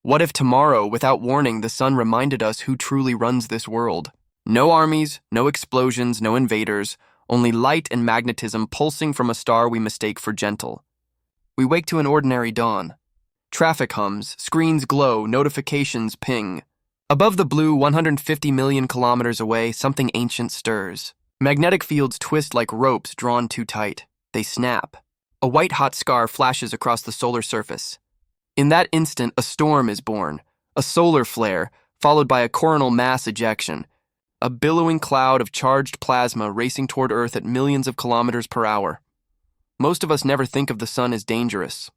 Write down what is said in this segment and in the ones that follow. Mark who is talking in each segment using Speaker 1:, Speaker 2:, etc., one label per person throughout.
Speaker 1: What if tomorrow, without warning, the sun reminded us who truly runs this world? No armies, no explosions, no invaders, only light and magnetism pulsing from a star we mistake for gentle. We wake to an ordinary dawn. Traffic hums, screens glow, notifications ping. Above the blue, 150 million kilometers away, something ancient stirs. Magnetic fields twist like ropes drawn too tight. They snap. A white-hot scar flashes across the solar surface. In that instant, a storm is born, a solar flare, followed by a coronal mass ejection, a billowing cloud of charged plasma racing toward Earth at millions of kilometers per hour. Most of us never think of the sun as dangerous.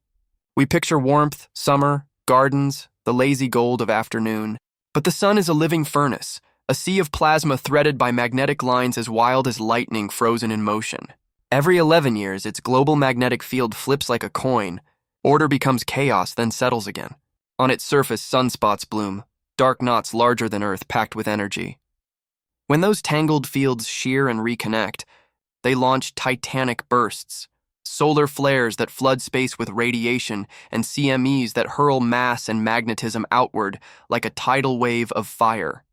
Speaker 1: We picture warmth, summer, gardens, the lazy gold of afternoon. But the sun is a living furnace, a sea of plasma threaded by magnetic lines as wild as lightning frozen in motion. Every 11 years, its global magnetic field flips like a coin. Order becomes chaos, then settles again. On its surface, sunspots bloom, dark knots larger than Earth packed with energy. When those tangled fields shear and reconnect, they launch titanic bursts, solar flares that flood space with radiation and CMEs that hurl mass and magnetism outward like a tidal wave of fire.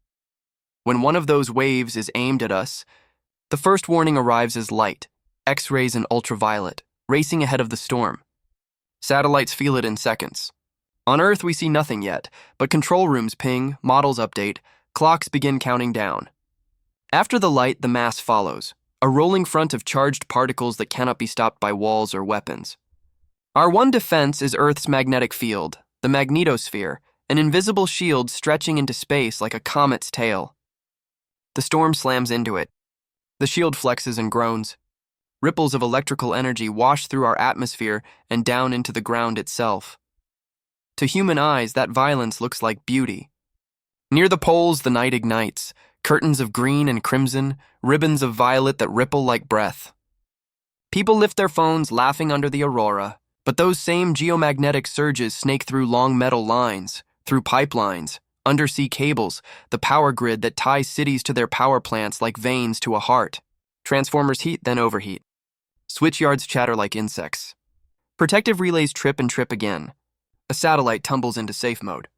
Speaker 1: When one of those waves is aimed at us, the first warning arrives as light, X-rays and ultraviolet, racing ahead of the storm. Satellites feel it in seconds. On Earth, we see nothing yet, but control rooms ping, models update, clocks begin counting down. After the light, the mass follows, a rolling front of charged particles that cannot be stopped by walls or weapons. Our one defense is Earth's magnetic field, the magnetosphere, an invisible shield stretching into space like a comet's tail. The storm slams into it. The shield flexes and groans. Ripples of electrical energy wash through our atmosphere and down into the ground itself. To human eyes, that violence looks like beauty. Near the poles, the night ignites, curtains of green and crimson, ribbons of violet that ripple like breath. People lift their phones laughing under the aurora, but those same geomagnetic surges snake through long metal lines, through pipelines, undersea cables, the power grid that ties cities to their power plants like veins to a heart. Transformers heat, then overheat. Switch yards chatter like insects. Protective relays trip and trip again. A satellite tumbles into safe mode.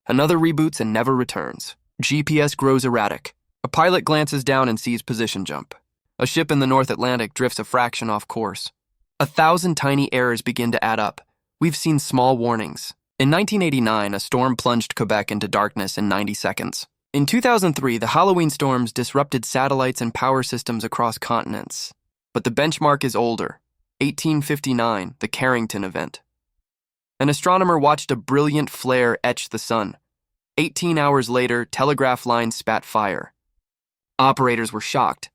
Speaker 1: Another reboots and never returns. GPS grows erratic. A pilot glances down and sees position jump. A ship in the North Atlantic drifts a fraction off course. 1,000 tiny errors begin to add up. We've seen small warnings. In 1989, a storm plunged Quebec into darkness in 90 seconds. In 2003, the Halloween storms disrupted satellites and power systems across continents. But the benchmark is older. 1859, the Carrington event. An astronomer watched a brilliant flare etch the sun. 18 hours later, telegraph lines spat fire. Operators were shocked.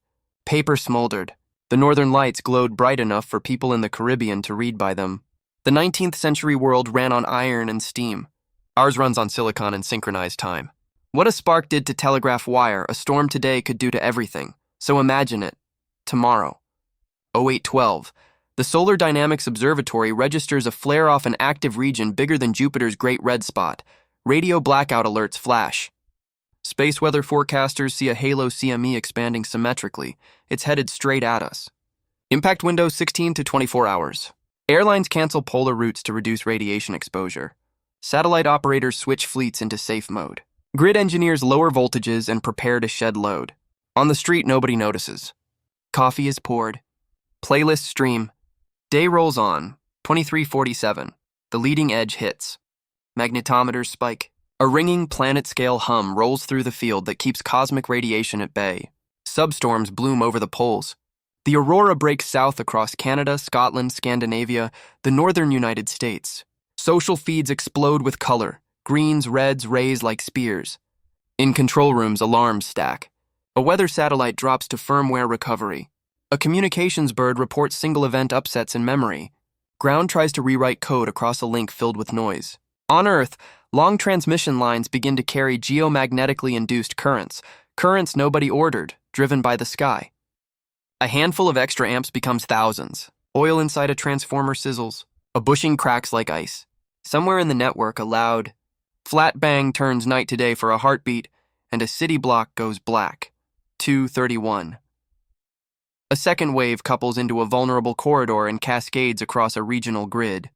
Speaker 1: Paper smoldered. The northern lights glowed bright enough for people in the Caribbean to read by them. The 19th century world ran on iron and steam. Ours runs on silicon and synchronized time. What a spark did to telegraph wire, a storm today could do to everything. So imagine it. Tomorrow. 0812. The Solar Dynamics Observatory registers a flare off an active region bigger than Jupiter's Great Red Spot. Radio blackout alerts flash. Space weather forecasters see a halo CME expanding symmetrically. It's headed straight at us. Impact window 16 to 24 hours. Airlines cancel polar routes to reduce radiation exposure. Satellite operators switch fleets into safe mode. Grid engineers lower voltages and prepare to shed load. On the street, nobody notices. Coffee is poured. Playlists stream. Day rolls on. 2347. The leading edge hits. Magnetometers spike. A ringing planet-scale hum rolls through the field that keeps cosmic radiation at bay. Substorms bloom over the poles. The aurora breaks south across Canada, Scotland, Scandinavia, the northern United States. Social feeds explode with color. Greens, reds, rays like spears. In control rooms, alarms stack. A weather satellite drops to firmware recovery. A communications bird reports single event upsets in memory. Ground tries to rewrite code across a link filled with noise. On Earth, long transmission lines begin to carry geomagnetically induced currents, currents nobody ordered, driven by the sky. A handful of extra amps becomes thousands. Oil inside a transformer sizzles. A bushing cracks like ice. Somewhere in the network, a loud flat bang turns night to day for a heartbeat, and a city block goes black. 2:31. A second wave couples into a vulnerable corridor and cascades across a regional grid.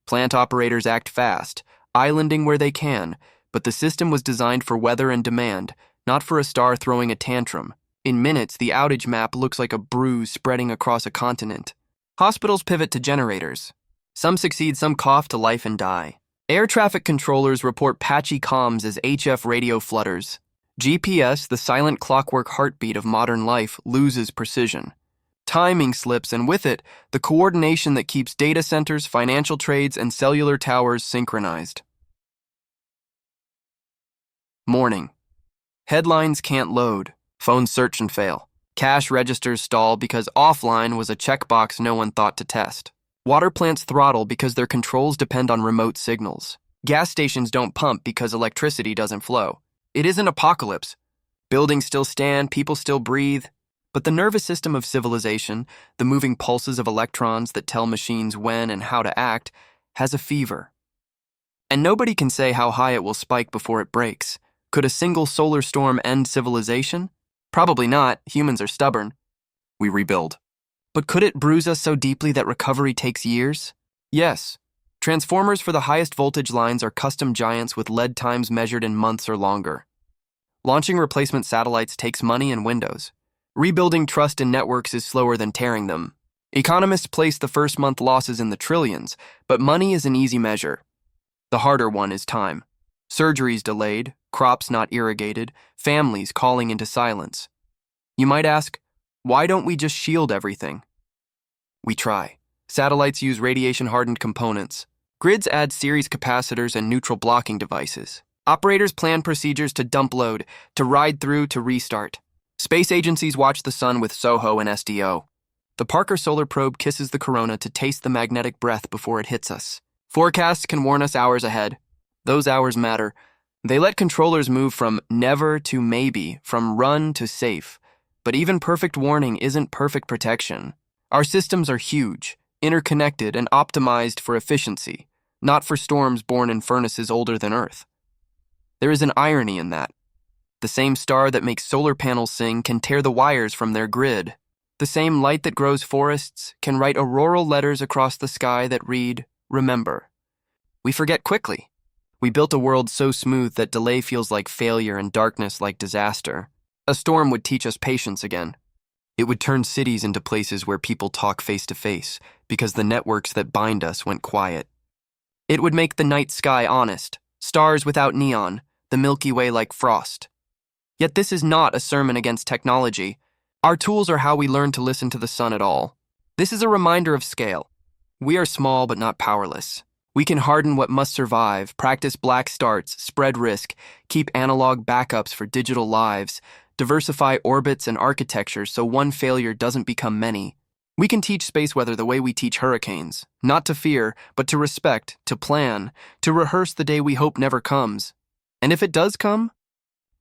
Speaker 1: Plant operators act fast. islanding where they can, but the system was designed for weather and demand, not for a star throwing a tantrum. In minutes, the outage map looks like a bruise spreading across a continent. Hospitals pivot to generators. Some succeed, some cough to life and die. Air traffic controllers report patchy comms as HF radio flutters. GPS, the silent clockwork heartbeat of modern life, loses precision. Timing slips, and with it, the coordination that keeps data centers, financial trades, and cellular towers synchronized. Morning. Headlines can't load. Phones search and fail. Cash registers stall because offline was a checkbox no one thought to test. Water plants throttle because their controls depend on remote signals. Gas stations don't pump because electricity doesn't flow. It is an apocalypse. Buildings still stand, people still breathe. But the nervous system of civilization, the moving pulses of electrons that tell machines when and how to act, has a fever. And nobody can say how high it will spike before it breaks. Could a single solar storm end civilization? Probably not. Humans are stubborn. We rebuild. But could it bruise us so deeply that recovery takes years? Yes. Transformers for the highest voltage lines are custom giants with lead times measured in months or longer. Launching replacement satellites takes money and windows. Rebuilding trust in networks is slower than tearing them. Economists place the first month losses in the trillions, but money is an easy measure. The harder one is time. Surgeries delayed, crops not irrigated, families calling into silence. You might ask, why don't we just shield everything? We try. Satellites use radiation-hardened components. Grids add series capacitors and neutral blocking devices. Operators plan procedures to dump load, to ride through, to restart. Space agencies watch the sun with SOHO and SDO. The Parker Solar Probe kisses the corona to taste the magnetic breath before it hits us. Forecasts can warn us hours ahead. Those hours matter. They let controllers move from never to maybe, from run to safe. But even perfect warning isn't perfect protection. Our systems are huge, interconnected, and optimized for efficiency, not for storms born in furnaces older than Earth. There is an irony in that. The same star that makes solar panels sing can tear the wires from their grid. The same light that grows forests can write auroral letters across the sky that read, "Remember." We forget quickly. We built a world so smooth that delay feels like failure and darkness like disaster. A storm would teach us patience again. It would turn cities into places where people talk face to face because the networks that bind us went quiet. It would make the night sky honest, stars without neon, the Milky Way like frost. Yet this is not a sermon against technology. Our tools are how we learn to listen to the sun at all. This is a reminder of scale. We are small but not powerless. We can harden what must survive, practice black starts, spread risk, keep analog backups for digital lives, diversify orbits and architectures so one failure doesn't become many. We can teach space weather the way we teach hurricanes, not to fear, but to respect, to plan, to rehearse the day we hope never comes. And if it does come,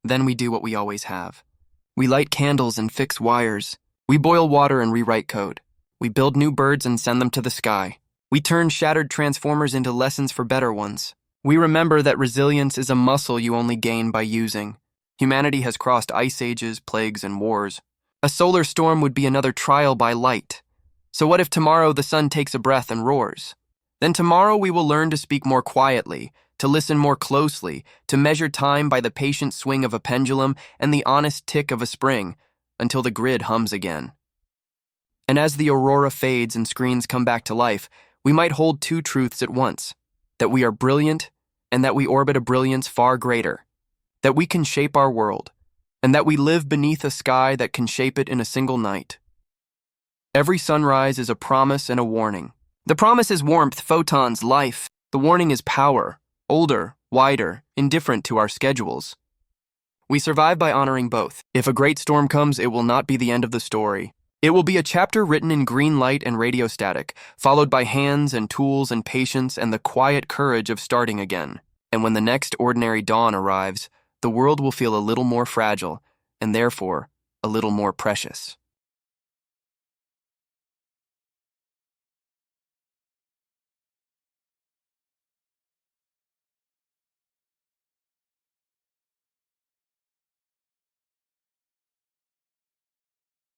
Speaker 1: then we do what we always have. We light candles and fix wires. We boil water and rewrite code. We build new birds and send them to the sky. We turn shattered transformers into lessons for better ones. We remember that resilience is a muscle you only gain by using. Humanity has crossed ice ages, plagues, and wars. A solar storm would be another trial by light. So what if tomorrow the sun takes a breath and roars? Then tomorrow we will learn to speak more quietly, to listen more closely, to measure time by the patient swing of a pendulum and the honest tick of a spring, until the grid hums again. And as the aurora fades and screens come back to life, we might hold two truths at once, that we are brilliant and that we orbit a brilliance far greater, that we can shape our world, and that we live beneath a sky that can shape it in a single night. Every sunrise is a promise and a warning. The promise is warmth, photons, life. The warning is power, older, wider, indifferent to our schedules. We survive by honoring both. If a great storm comes, it will not be the end of the story. It will be a chapter written in green light and radio static, followed by hands and tools and patience and the quiet courage of starting again. And when the next ordinary dawn arrives, the world will feel a little more fragile, and therefore, a little more precious.